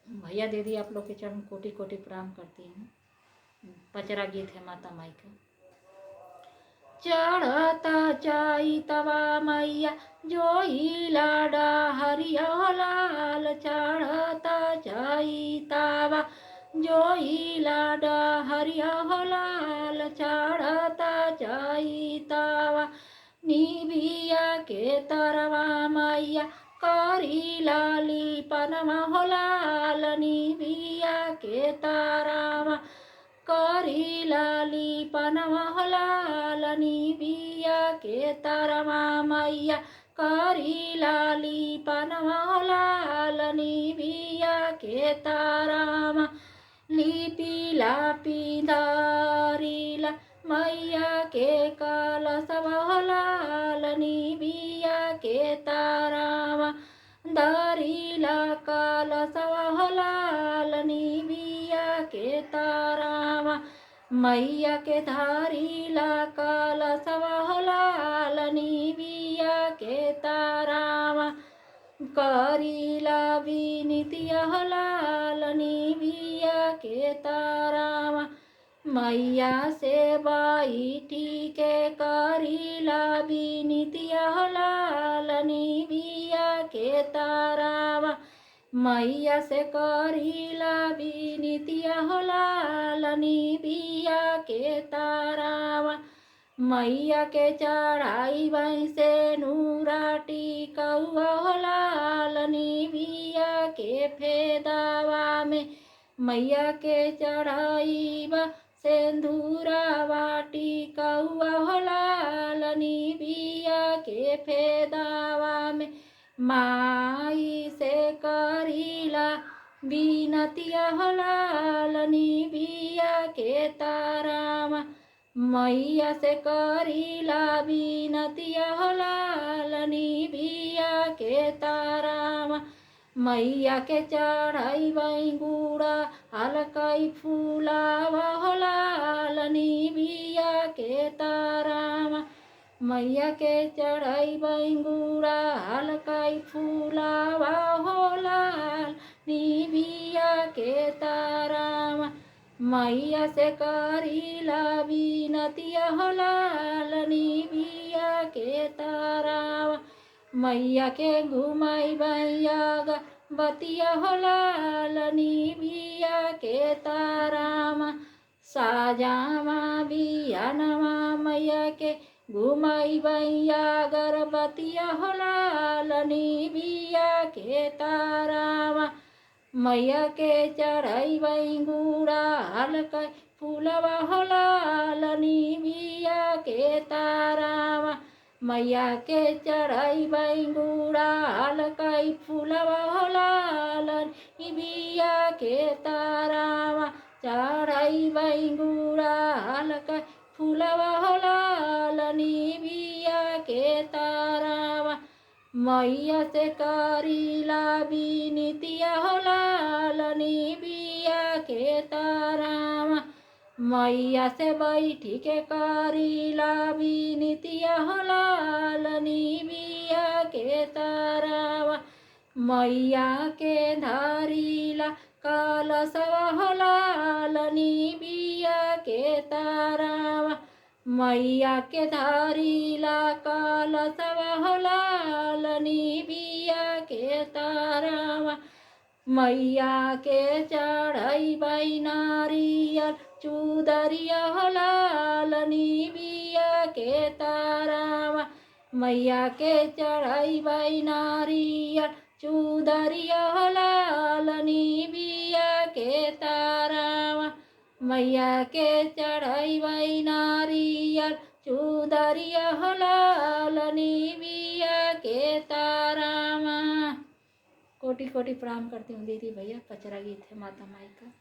भैया दीदी आप लोग के चरण कोटि कोटि प्रणाम करती हूँ। पचरा गीत है माता माई का। चढ़ता चाई तवा मैया जोई लाडा हरिया लाल, चढ़ता चाई तवा जोई लाडा हरिया लाल, चढ़ता चाई तवा निबिया के तरवा मैया करी लाली पनमा हो लाल, निबिया के तरवा करी लाली पनमा हो लाल, निबिया के तरवा मैया करी लाली पनमा हो लाल, निबिया के तरवा लिपि लापि धारिला मैया के कलशव हो लाल, निबिया के तरवा धारिला कलशव हो लाल, निबिया के तरवा मैया के धारिला कलशव हो लाल, निबिया के तरवा करीला विनितिया हो लाल, निबिया के तरवा मैया से बैठी के करीला विनितिया हो लाल, निबिया के तरवा मैया से करीला विनितिया हो लाल, निबिया के तरवा मैया के चढ़ाई से नूरा टिकौआ हो लाल, निबिया के फेदावा में मैया के चढ़ाई सिंदूरा वाटी कौआ हो लाल, निबिया के फेदावा में माई से करीला बिनतिया हो लाल, निबिया के तरवा मैया से करीला बिनतिया हो लाल, निबिया के तरवा मैया के चढ़ाई गुड़ा हलकई फूलावा हो लाल, निबिया के तरवा मैया के चढ़ाई गुड़ा हलकई फूलावा हो लाल, निबिया के तरवा मैया से करीला बिनतिया हो लाल, निबिया के तरवा मैया के घुमाई बैया बतिया हो लाल, निबिया के तरवा साजामा बियानवा मैया के घुमाई बैया गर्भवतिया हो लाल, निबिया के तरवा मैया के चढ़ाई गुड़ा हलकई फूलवा हो लाल, निबिया के तरवा मैया के चढ़ाई गुड़ा हलकई फूलवा हो लाल, निबिया के तरवा चढ़ाई गुड़ा हलकई फूलवा हो लाल, निबिया के तरवा मैया से करीला बिनतिया हो लाल, निबिया के तरवा मैया से बैठी के करीला बिनतिया हो लाल, निबिया के तरवा मैया के धारिला कलशवा हो लाल, निबिया के तरवा मैया के धारिला कलशवा हो लाल, निबिया के तरवा मैया के चढ़ाई नारियल चुदरिया हो लाल, निबिया के तरवा मैया के चढ़ाई नारियल चुदरिया हो लाल, निबिया के तरवा मैया के चढ़ाई नारियल चुदरिया हो लाल, निबिया के तरवा कोटि कोटि प्रणाम करती हूँ दीदी भैया। पचरा गीत है माता माई का।